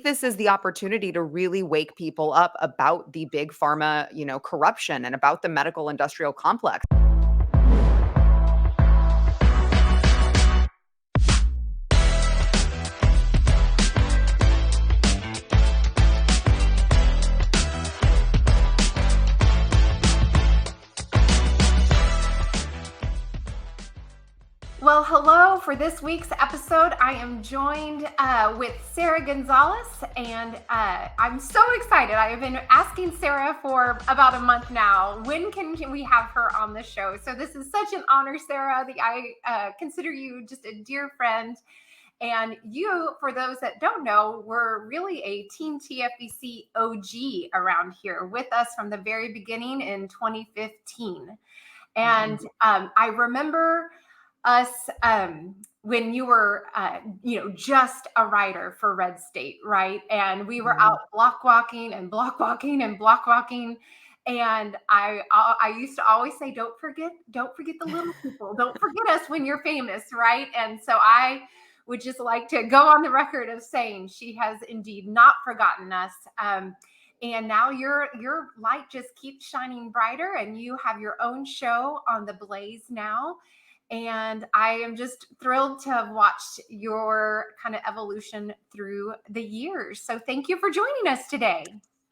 this is the opportunity to really wake people up about the big pharma, corruption and about the medical industrial complex. Well, hello. For this week's episode, I am joined with Sara Gonzales, and I'm so excited. I have been asking Sara for about a month now. When can we have her on the show? So this is such an honor, Sara. I consider you just a dear friend. And you, for those that don't know, were really a Team TFVC OG around here with us from the very beginning in 2015. And I remember us when you were just a writer for Red State, right? And we were out block walking and block walking and block walking. And I used to always say, don't forget the little people, don't forget us when you're famous, right? And so I would just like to go on the record of saying she has indeed not forgotten us. And now your light just keeps shining brighter, and you have your own show on the Blaze now. And I am just thrilled to have watched your kind of evolution through the years. So thank you for joining us today.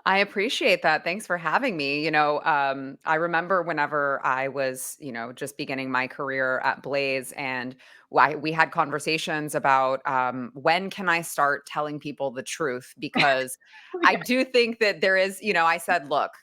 I appreciate that. Thanks for having me. I remember whenever I was, just beginning my career at Blaze, and we had conversations about when can I start telling people the truth? Because I do think that there is, I said, look,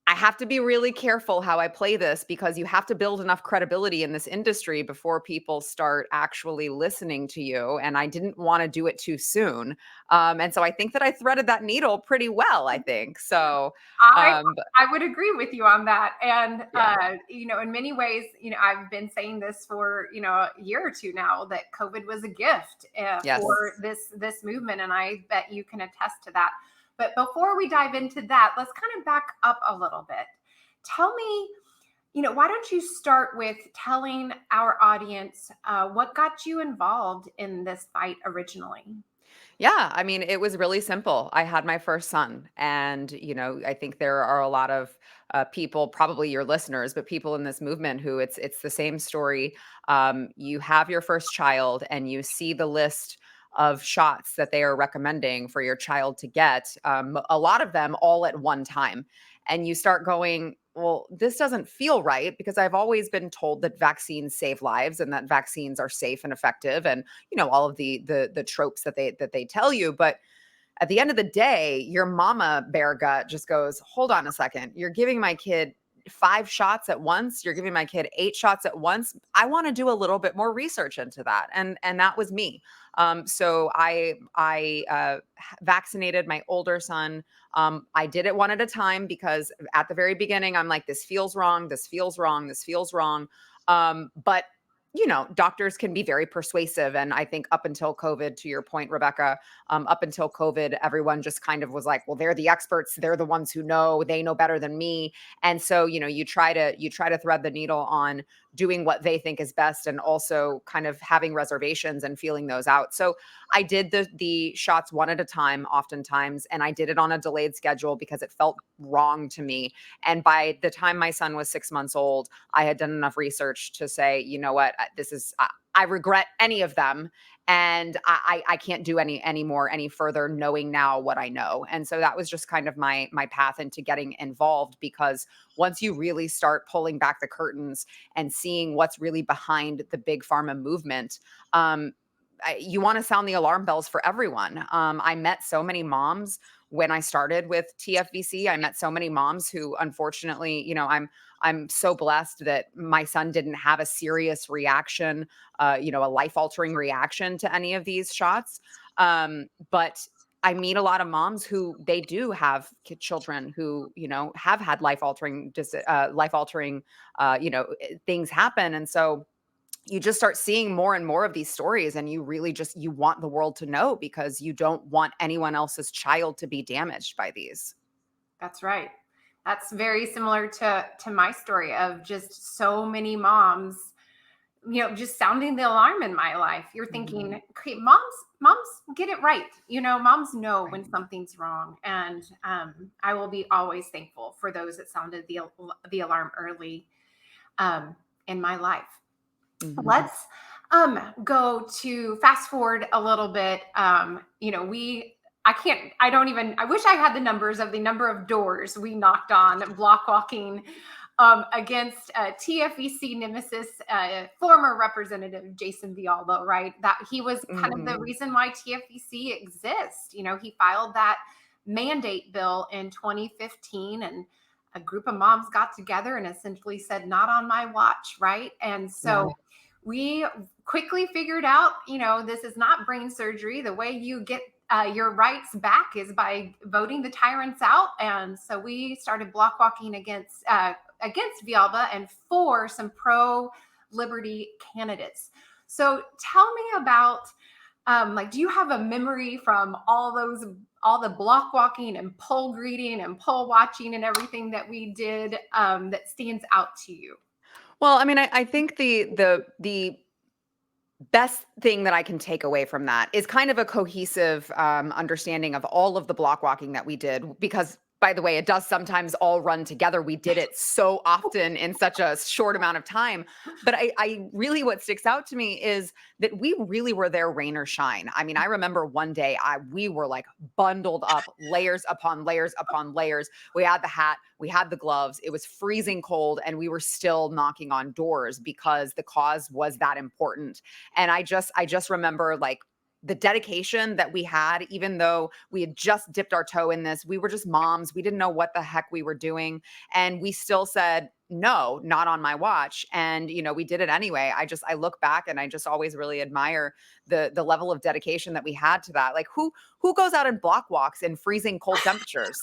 I have to be really careful how I play this, because you have to build enough credibility in this industry before people start actually listening to you. And I didn't want to do it too soon. And so I think that I threaded that needle pretty well, I think. So I would agree with you on that. And, yeah. in many ways, I've been saying this for, a year or two now, that COVID was a gift Yes. for this movement. And I bet you can attest to that. But before we dive into that, let's kind of back up a little bit. Tell me, why don't you start with telling our audience what got you involved in this fight originally? Yeah, I mean, it was really simple. I had my first son, and I think there are a lot of people, probably your listeners, but people in this movement who it's the same story. You have your first child, and you see the list of shots that they are recommending for your child to get. A lot of them all at one time, and you start going, well, this doesn't feel right, because I've always been told that vaccines save lives and that vaccines are safe and effective, and all of the tropes that they tell you. But at the end of the day, your mama bear gut just goes, hold on a second, you're giving my kid 5 shots at once, you're giving my kid 8 shots at once. I want to do a little bit more research into that, and that was me. So I vaccinated my older son. I did it one at a time, because at the very beginning, I'm like, this feels wrong, this feels wrong, this feels wrong. But doctors can be very persuasive. And I think up until COVID, to your point, Rebecca, up until COVID, everyone just kind of was like, well, they're the experts. They're the ones who know, they know better than me. And so, you try to thread the needle on doing what they think is best, and also kind of having reservations and feeling those out. So I did the shots one at a time, oftentimes, and I did it on a delayed schedule because it felt wrong to me. And by the time my son was 6 months old, I had done enough research to say, you know what, I regret any of them. And I can't do any further, knowing now what I know. And so that was just kind of my path into getting involved, because once you really start pulling back the curtains and seeing what's really behind the big pharma movement, you want to sound the alarm bells for everyone. I met so many moms when I started with TFVC. I met so many moms who, unfortunately, I'm so blessed that my son didn't have a serious reaction, a life-altering reaction to any of these shots. But I meet a lot of moms who they do have children who, have had life-altering, things happen. And so you just start seeing more and more of these stories, and you really you want the world to know, because you don't want anyone else's child to be damaged by these. That's right. That's very similar to my story of just so many moms, just sounding the alarm in my life. You're thinking, okay, moms moms get it right. Moms know when Right. something's wrong, and I will be always thankful for those that sounded the alarm early um, in my life. Mhm. Let's go to fast forward a little bit. We I can't I don't even I wish I had the numbers of the number of doors we knocked on block walking against TFVC nemesis, former representative Jason Vialba, right? That he was kind of the Mhm. reason why TFVC exists. He filed that mandate bill in 2015, and a group of moms got together and essentially said, "Not on my watch," right? And Yeah. so we quickly figured out, this is not brain surgery. The way you get your rights back is by voting the tyrants out. And so we started block walking against Villalba and for some pro liberty candidates. So tell me about like, do you have a memory from all the block walking and poll greeting and poll watching and everything that we did that stands out to you? Well, I mean, I think the best thing that I can take away from that is kind of a cohesive understanding of all of the block walking that we did. Because, by the way, it does sometimes all run together. We did it so often in such a short amount of time. But I really, what sticks out to me is that we really were there, rain or shine. I mean, I remember one day we were like bundled up, layers upon layers upon layers. We had the hat, we had the gloves. It was freezing cold, and we were still knocking on doors because the cause was that important. And I just remember like the dedication that we had, even though we had just dipped our toe in this. We were just moms. We didn't know what the heck we were doing. And we still said, no, not on my watch. And, we did it anyway. I look back and I just always really admire the level of dedication that we had to that. Like who goes out and block walks in freezing cold temperatures?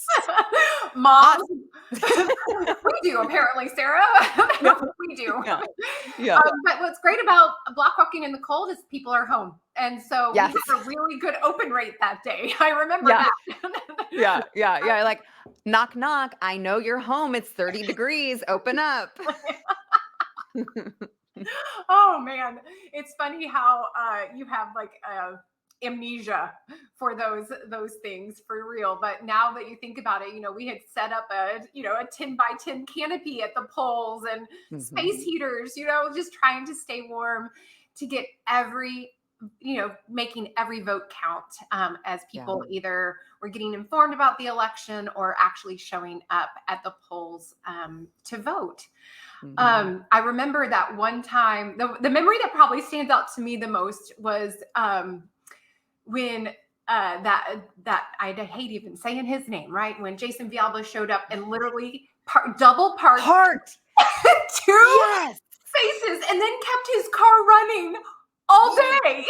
Us. Moms, we do apparently, Sarah. Yeah. We do. Yeah. Yeah. But what's great about block walking in the cold is people are home, and so we Yes. had a really good open rate that day. I remember Yeah. that. Yeah, yeah, yeah, like, "Knock, knock, I know you're home, it's 30 degrees, open up." Oh man, it's funny how you have like amnesia for those things for real. But now that you think about it, we had set up a 10 by 10 canopy at the poles and space Mhm. heaters, just trying to stay warm to get making every vote count as Yeah. people either were getting informed about the election or actually showing up at the polls to vote. Mhm. I remember that one time, the memory that probably stands out to me the most was when that I hate even saying his name, right? When Jason Vialba showed up and literally double parked Heart! two Yes! spaces and then kept his car running all Yes! day.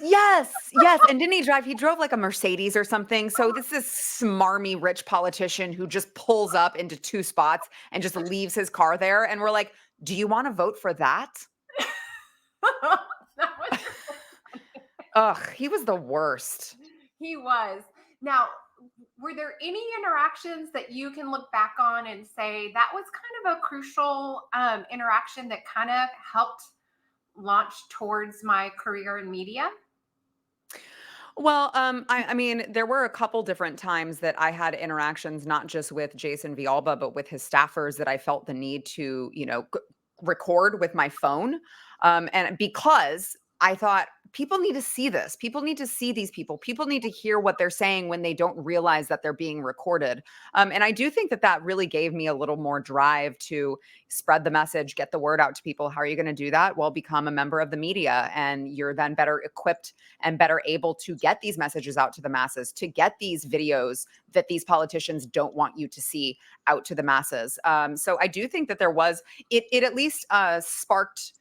Yes, yes, and didn't he drove like a Mercedes or something, so this is smarmy rich politician who just pulls up into 2 spots and just leaves his car there, and we're like, "Do you wanna vote for that?" That was Ugh, he was the worst. He was. Now, were there any interactions that you can look back on and say that was kind of a crucial interaction that kind of helped launch towards my career in media? Well, I mean, there were a couple different times that I had interactions, not just with Jason Vialba, but with his staffers that I felt the need to, record with my phone. And because I thought people need to see this, people need to see these people need to hear what they're saying when they don't realize that they're being recorded. And I do think that that really gave me a little more drive to spread the message, get the word out to people. How are you going to do that? Well, become a member of the media, and you're then better equipped and better able to get these messages out to the masses, to get these videos that these politicians don't want you to see out to the masses. So I do think that there was it at least sparked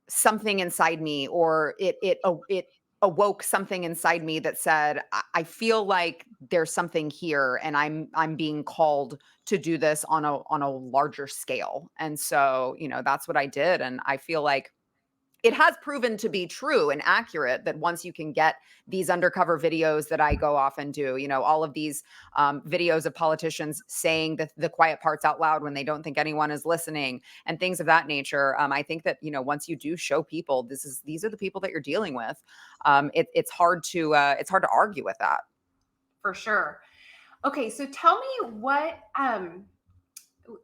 something inside me, or it awoke something inside me that said, I feel like there's something here, and I'm being called to do this on a larger scale." And so, that's what I did, and I feel like it has proven to be true and accurate that once you can get these undercover videos that I go off and do, all of these videos of politicians saying the quiet parts out loud when they don't think anyone is listening and things of that nature. I think that, once you do show people these are the people that you're dealing with, it's hard to argue with that. For sure. Okay, so tell me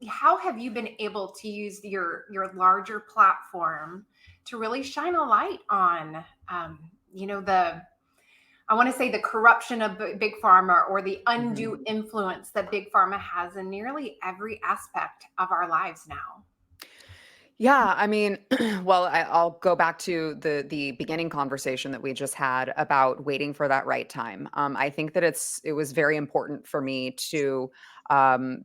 how have you been able to use your larger platform to really shine a light on the I want to say the corruption of big pharma, or the undue Mhm. influence that big pharma has in nearly every aspect of our lives now? Yeah, I mean, well, I'll go back to the beginning conversation that we just had about waiting for that right time. I think that it was very important for me to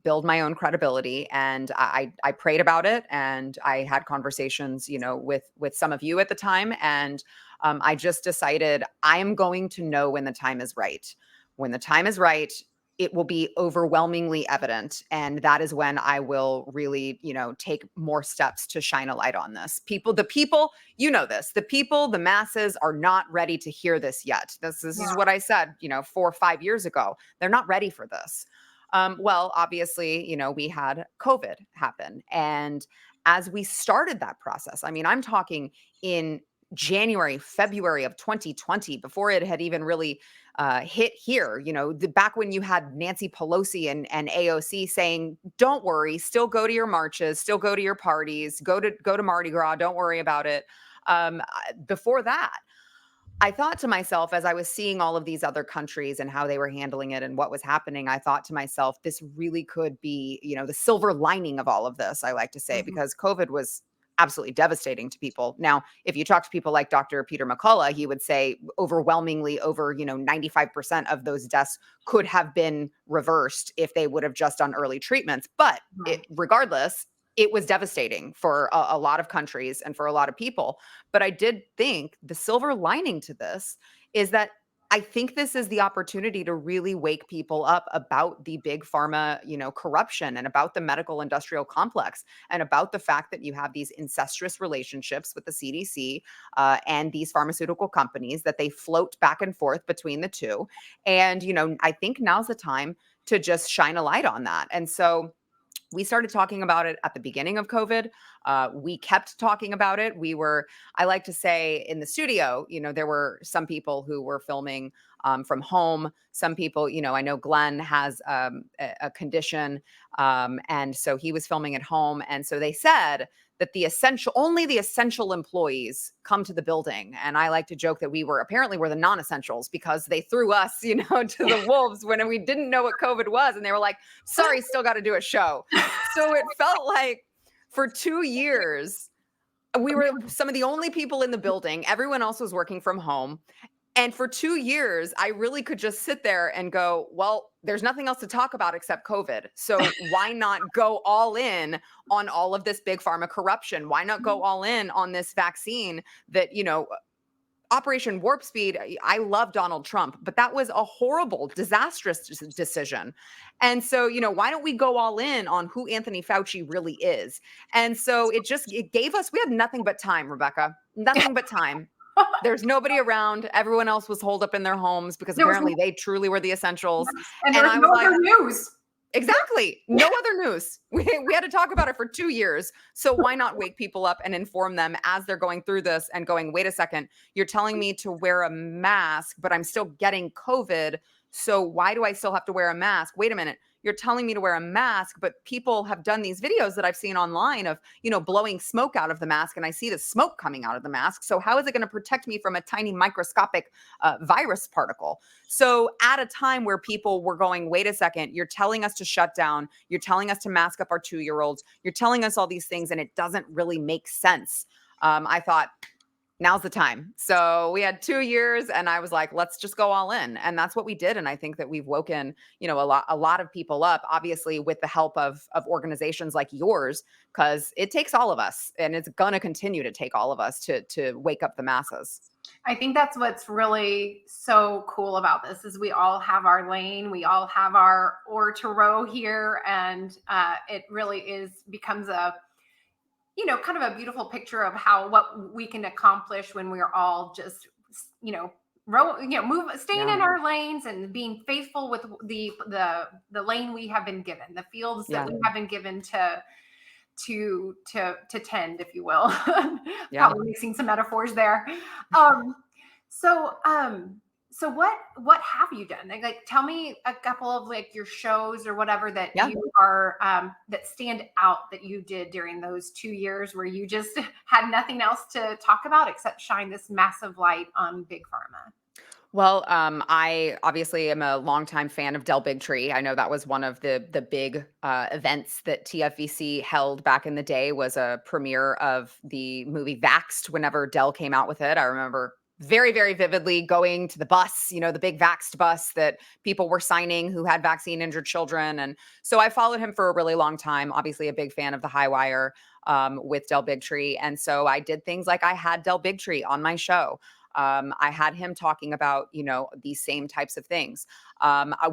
build my own credibility, and I prayed about it, and I had conversations, with some of you at the time, and I just decided I am going to know when the time is right. When the time is right, it will be overwhelmingly evident. And that is when I will really, take more steps to shine a light on this. The people, the people, the masses are not ready to hear this yet. This is Yeah. what I said, 4 or 5 years ago. They're not ready for this. Well, obviously, we had COVID happen. And as we started that process, I mean, I'm talking in January, February of 2020, before it had even really hit here. Back when you had Nancy Pelosi and AOC saying, "Don't worry, still go to your marches, still go to your parties, go to Mardi Gras, don't worry about it." Before that, I thought to myself, as I was seeing all of these other countries and how they were handling it and what was happening, I thought to myself, this really could be, the silver lining of all of this, I like to say, Mhm. because COVID was absolutely devastating to people. Now, if you talk to people like Dr. Peter McCullough, he would say overwhelmingly over, 95% of those deaths could have been reversed if they would have just done early treatments. But Right. regardless, it was devastating for a lot of countries and for a lot of people. But I did think the silver lining to this is that I think this is the opportunity to really wake people up about the big pharma, corruption, and about the medical industrial complex, and about the fact that you have these incestuous relationships with the CDC and these pharmaceutical companies, that they float back and forth between the two. And, I think now's the time to just shine a light on that. And so we started talking about it at the beginning of COVID. We kept talking about it. I like to say, in the studio, there were some people who were filming from home. Some people, I know Glenn has a condition. And so he was filming at home. And so they said that only the essential employees come to the building. And I like to joke that we're the non-essentials, because they threw us, to the wolves when we didn't know what COVID was. And they were like, "Sorry, still got to do a show." So it felt like for 2 years, we were some of the only people in the building. Everyone else was working from home. And for 2 years, I really could just sit there and go, well, there's nothing else to talk about except COVID. So why not go all in on all of this big pharma corruption? Why not go all in on this vaccine that, Operation Warp Speed? I love Donald Trump, but that was a horrible, disastrous decision. And so, why don't we go all in on who Anthony Fauci really is? And so it gave us, we had nothing but time, Rebecca, nothing but time. There's nobody around. Everyone else was holed up in their homes because There was apparently they truly were the essentials. and there And was I no was like, other news. exactly. No other news. We had to talk about it for 2 years. So why not wake people up and inform them as they're going through this and going, wait a second, you're telling me to wear a mask, but I'm still getting COVID. So why do I still have to wear a mask? Wait a minute. You're telling me to wear a mask, but people have done these videos that I've seen online of, blowing smoke out of the mask, and I see the smoke coming out of the mask. So how is it going to protect me from a tiny microscopic virus particle? So at a time where people were going, wait a second, you're telling us to shut down, you're telling us to mask up our 2-year-olds, you're telling us all these things, and it doesn't really make sense. I thought, now's the time. So we had 2 years, and I was like, let's just go all in. And that's what we did. And I think that we've woken, a lot of people up, obviously with the help of organizations like yours, because it takes all of us, and it's going to continue to take all of us to wake up the masses. I think that's what's really so cool about this is we all have our lane, we all have our oar to row here, and it really becomes kind of a beautiful picture of what we can accomplish when we're all just, staying in Yeah. our lanes and being faithful with the lane we have been given, the fields that Yeah. we have been given to tend, if you will. Yeah. Probably mixing some metaphors there. Um, so so what have you done? Like tell me a couple of like your shows or whatever that Yeah. you are that stand out that you did during those 2 years where you just had nothing else to talk about except shine this massive light on big pharma. Well, I obviously am a longtime fan of Del Bigtree. I know that was one of the big events that TFVC held back in the day. Was a premiere of the movie Vaxxed. Whenever Del came out with it, I remember very, very vividly going to the bus. The big Vaxxed bus that people were signing who had vaccine injured children, and so I followed him for a really long time. Obviously, a big fan of the High Wire with Del Bigtree, and so I did things like I had Del Bigtree on my show. I had him talking about, these same types of things.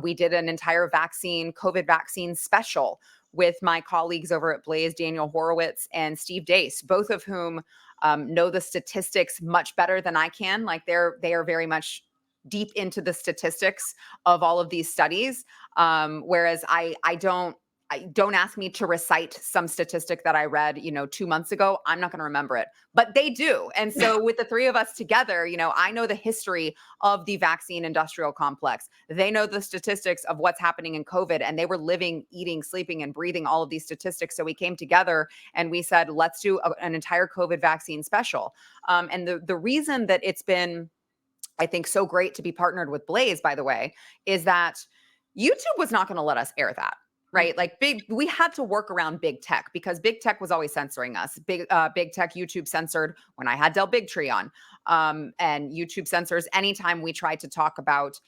We did an entire COVID vaccine special with my colleagues over at Blaze, Daniel Horowitz and Steve Dace, both of whom know the statistics much better than I can. Like they are very much deep into the statistics of all of these studies. Whereas I don't ask me to recite some statistic that I read, 2 months ago. I'm not going to remember it, but they do. And so with the three of us together, I know the history of the vaccine industrial complex. They know the statistics of what's happening in COVID, and they were living, eating, sleeping, and breathing all of these statistics. So we came together and we said, let's do an entire COVID vaccine special. And the reason that it's been, I think, so great to be partnered with Blaze, by the way, is that YouTube was not going to let us air that. Right. Like we had to work around big tech because big tech was always censoring us. Big tech, YouTube censored when I had Del Bigtree on. And YouTube censors anytime we tried to talk about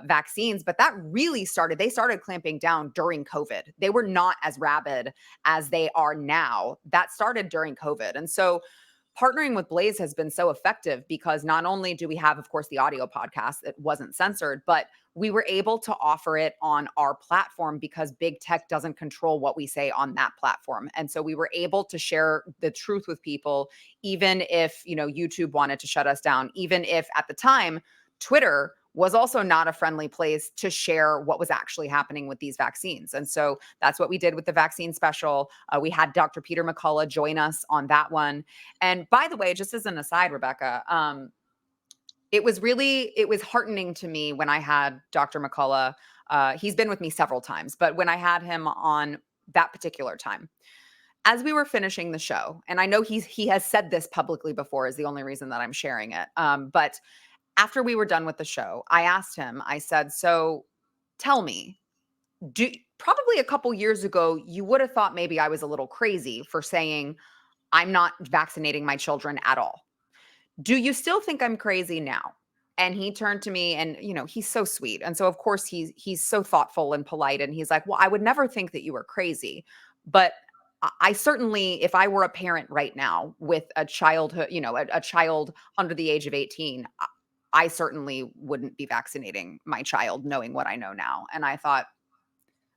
vaccines. But they started clamping down during COVID. They were not as rabid as they are now. That started during COVID. And so partnering with Blaze has been so effective because not only do we have, of course, the audio podcast that wasn't censored, but we were able to offer it on our platform because big tech doesn't control what we say on that platform. And so we were able to share the truth with people, even if, YouTube wanted to shut us down, even if at the time, Twitter was also not a friendly place to share what was actually happening with these vaccines. And so that's what we did with the vaccine special. We had Dr. Peter McCullough join us on that one. And by the way, just as an aside, Rebecca, it was heartening to me when I had Dr. McCullough. He's been with me several times, but when I had him on that particular time, as we were finishing the show, and I know he has said this publicly before, is the only reason that I'm sharing it. But after we were done with the show, I asked him, I said, so tell me, probably a couple years ago, you would have thought maybe I was a little crazy for saying I'm not vaccinating my children at all. Do you still think I'm crazy now? And he turned to me and, he's so sweet. And so of course he's so thoughtful and polite. And he's like, well, I would never think that you were crazy. But I certainly, if I were a parent right now with a childhood, a child under the age of 18, I certainly wouldn't be vaccinating my child knowing what I know now. And I thought,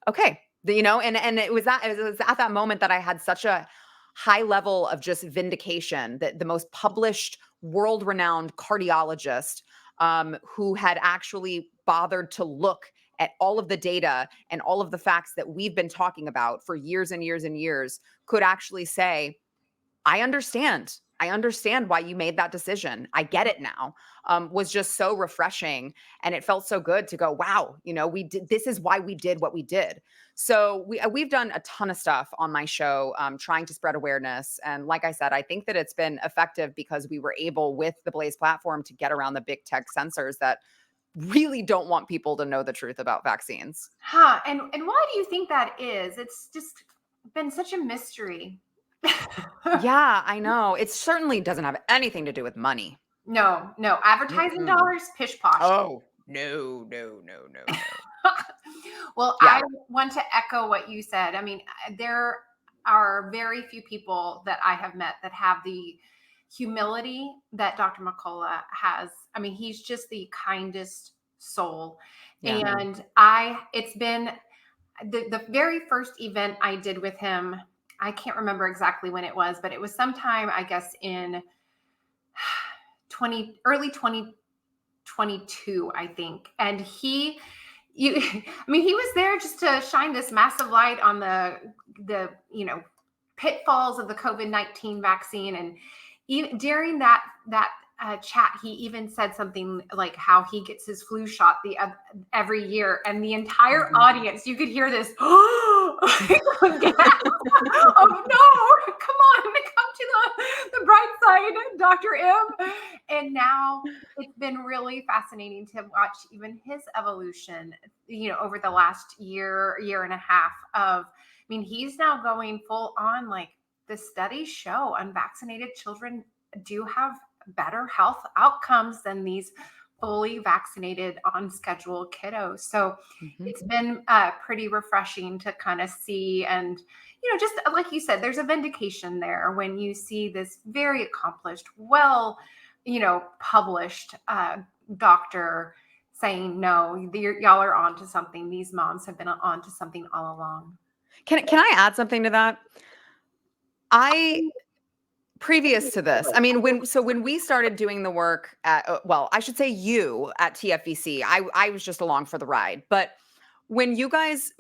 okay, and it was at that moment that I had such a high level of just vindication that the most published world-renowned cardiologist who had actually bothered to look at all of the data and all of the facts that we've been talking about for years and years and years could actually say, I understand. I understand why you made that decision. I get it now. Was just so refreshing, and it felt so good to go, wow, we did. This is why we did what we did. So we've done a ton of stuff on my show, trying to spread awareness. And like I said, I think that it's been effective because we were able, with the Blaze platform, to get around the big tech censors that really don't want people to know the truth about vaccines. Huh. And why do you think that is? It's just been such a mystery. Yeah, I know. It certainly doesn't have anything to do with money. No. Advertising Mm-mm. dollars, pish posh. Oh, no, no, no, no, no. Well, I Yeah. want to echo what you said. I mean, there are very few people that I have met that have the humility that Dr. McCullough has. I mean, he's just the kindest soul. Yeah. And it's been the very first event I did with him. I can't remember exactly when it was, but it was sometime, I guess, in early 2022, I think. And I mean, he was there just to shine this massive light on the pitfalls of the COVID-19 vaccine. And even during that chat, he even said something like how he gets his flu shot every year, and the entire Mhm. audience, you could hear this gasp. Oh no, come on, come to the bright side, Dr. M. And now it's been really fascinating to watch even his evolution, over the last year and a half of, I mean, he's now going full on, like, the studies show unvaccinated children do have better health outcomes than these fully vaccinated on schedule kiddos. So Mhm. it's been pretty refreshing to kind of see. And, just like you said, there's a vindication there when you see this very accomplished, well, published doctor saying, no, y'all are onto something. These moms have been onto something all along. Can I add something to that? I Previous to this, I mean, when we started doing the work at, well, I should say you at TFVC, I was just along for the ride. But when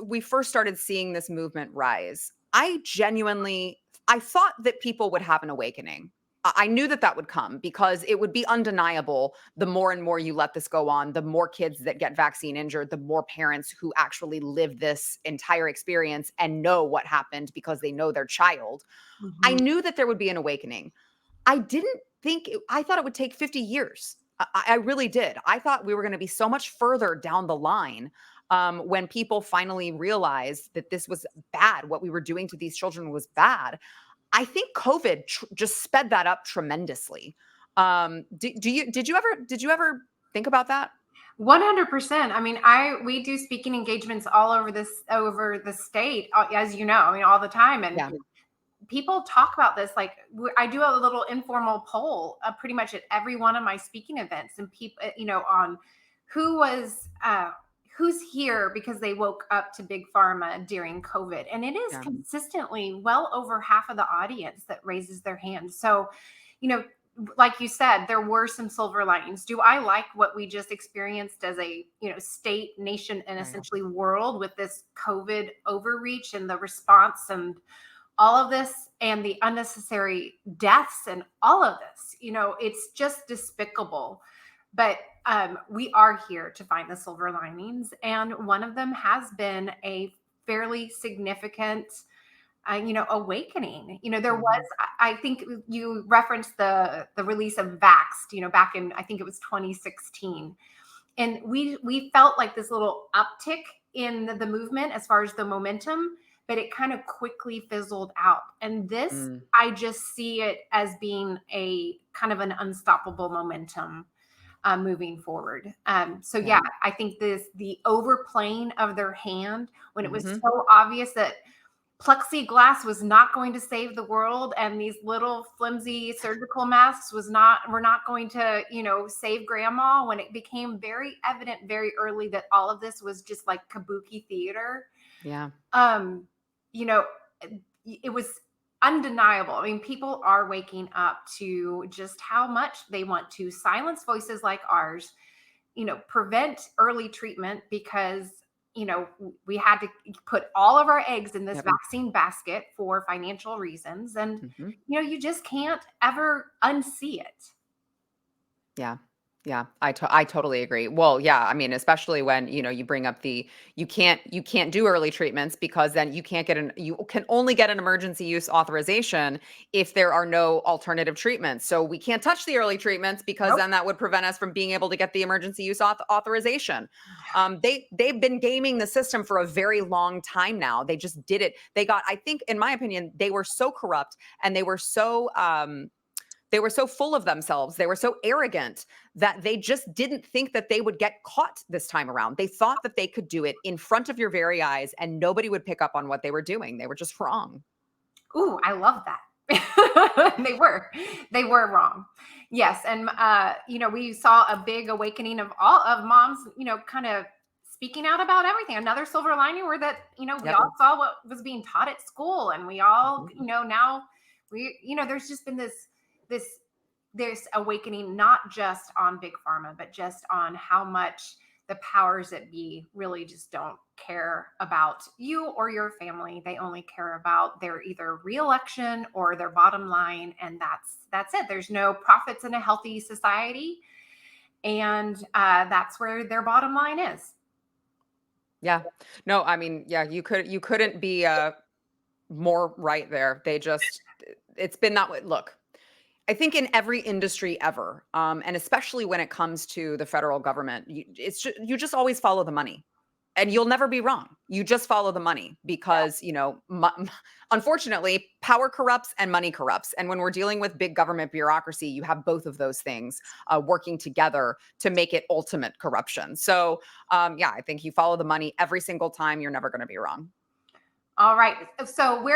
we first started seeing this movement rise, I thought that people would have an awakening. I knew that that would come because it would be undeniable. The more and more you let this go on, the more kids that get vaccine injured, the more parents who actually live this entire experience and know what happened because they know their child. I Mhm. knew that there would be an awakening. I didn't I thought it would take 50 years. I really did. I thought we were going to be so much further down the line when people finally realized that this was bad. What we were doing to these children was bad. I think COVID just sped that up tremendously. Did you ever think about that? 100%. I mean, we do speaking engagements all over the state, as you know, I mean, all the time. And Yeah. people talk about this. Like, I do a little informal poll pretty much at every one of my speaking events, and people, on who was, who's here because they woke up to big pharma during COVID. And it is Yeah. consistently well over half of the audience that raises their hand. So, you know, like you said, there were some silver linings. Do I like what we just experienced as a, state, nation, and Right. essentially world with this COVID overreach and the response and all of this and the unnecessary deaths and all of this? It's just despicable. But we are here to find the silver linings. And one of them has been a fairly significant, awakening. There was, Mhm. I think you referenced the release of Vaxxed, back in, I think it was 2016. And we felt like this little uptick in the movement as far as the momentum, but it kind of quickly fizzled out. And this, Mm. I just see it as being a kind of an unstoppable momentum moving forward. So Yeah. yeah, I think the overplaying of their hand when it was Mhm. so obvious that plexiglass was not going to save the world, and these little flimsy surgical masks were not going to, save grandma, when it became very evident very early that all of this was just like kabuki theater. Yeah. um you know it was undeniable. I mean, people are waking up to just how much they want to silence voices like ours, prevent early treatment because, we had to put all of our eggs in this Yep. vaccine basket for financial reasons. And, Mhm. you just can't ever unsee it. Yeah. Yeah, I totally agree. Well, yeah, I mean, especially when, you bring up you can't do early treatments because then you can only get an emergency use authorization if there are no alternative treatments. So we can't touch the early treatments because Nope. then that would prevent us from being able to get the emergency use authorization. They've been gaming the system for a very long time now. They just did it. I think, in my opinion, they were so corrupt and they were so full of themselves. They were so arrogant that they just didn't think that they would get caught this time around. They thought that they could do it in front of your very eyes and nobody would pick up on what they were doing. They were just wrong. Ooh, I love that. They were wrong. Yes. And, we saw a big awakening of all of moms, kind of speaking out about everything. Another silver lining were that, we Yep. all saw what was being taught at school, and we all, Mhm. now there's just been this this awakening, not just on big pharma, but just on how much the powers that be really just don't care about you or your family. They only care about their either reelection or their bottom line, and that's it. There's no profits in a healthy society, and that's where their bottom line is. Yeah. No, I mean, yeah, you couldn't be more right there. It's been that way. Look, I think in every industry ever, and especially when it comes to the federal government, you just always follow the money, and you'll never be wrong. You just follow the money Yeah. because unfortunately, power corrupts and money corrupts. And when we're dealing with big government bureaucracy, you have both of those things working together to make it ultimate corruption. So, yeah, I think you follow the money every single time. You're never going to be wrong. All right. So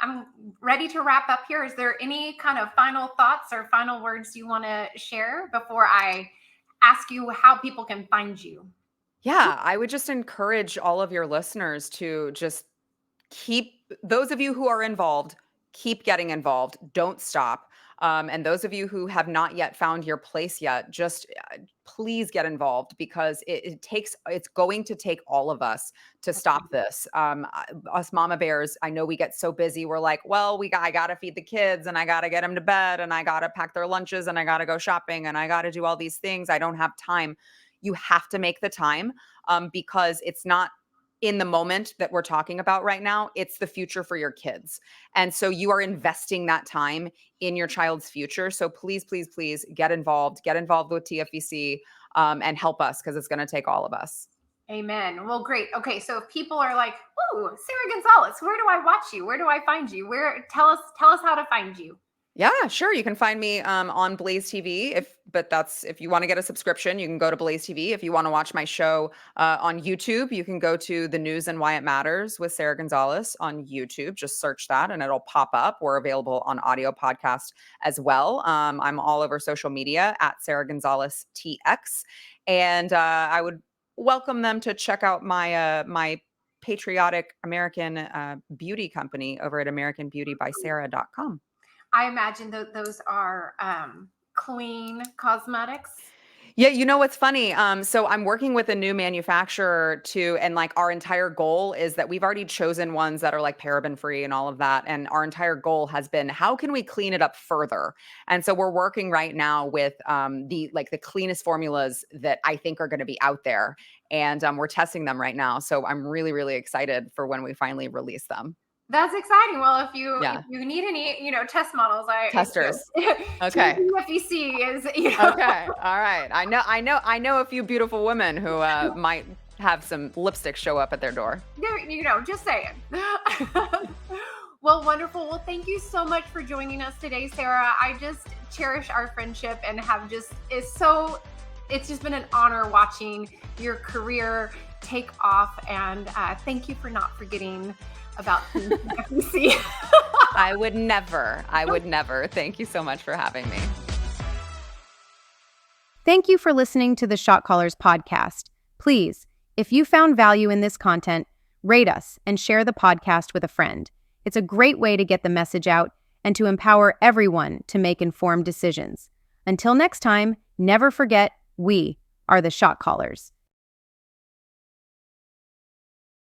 I'm ready to wrap up here. Is there any kind of final thoughts or final words you want to share before I ask you how people can find you? Yeah, I would just encourage all of your listeners to just keep those of you who are involved, keep getting involved. Don't stop. And those of you who have not yet found your place yet, just please get involved because it's going to take all of us to stop this. Us mama bears, I know we get so busy. We're like, well, I got to feed the kids and I got to get them to bed and I got to pack their lunches and I got to go shopping and I got to do all these things. I don't have time. You have to make the time because it's not in the moment that we're talking about right now, it's the future for your kids. And so you are investing that time in your child's future. So please, please, please get involved with TFVC and help us because it's going to take all of us. Amen. Well, great. Okay, so if people are like, "Ooh, Sarah Gonzales, where do I watch you? Where do I find you? Where tell us how to find you." Yeah, sure. You can find me on Blaze TV. If you want to get a subscription, you can go to Blaze TV. If you want to watch my show on YouTube, you can go to The News and Why It Matters with Sara Gonzales on YouTube. Just search that and it'll pop up. We're available on audio podcast as well. I'm all over social media at Sara Gonzales TX, and I would welcome them to check out my patriotic American beauty company over at AmericanBeautyBySarah.com. I imagine those are clean cosmetics. Yeah, you know what's funny? So I'm working with a new manufacturer and like our entire goal is that we've already chosen ones that are like paraben free and all of that. And our entire goal has been how can we clean it up further? And so we're working right now with the cleanest formulas that I think are going to be out there, and we're testing them right now. So I'm really really excited for when we finally release them. That's exciting. Well, if Yeah, you need any, test models, testers. Okay. TFVC is, Okay. All right. I know a few beautiful women who might have some lipstick show up at their door. there, just saying. Well, wonderful. Well, thank you so much for joining us today, Sarah. I just cherish our friendship and it's just been an honor watching your career take off. And thank you for not forgetting about TFVC. I would never. I would never. Thank you so much for having me. Thank you for listening to the Shot Callers podcast. Please, if you found value in this content, rate us and share the podcast with a friend. It's a great way to get the message out and to empower everyone to make informed decisions. Until next time, never forget, we are the Shot Callers.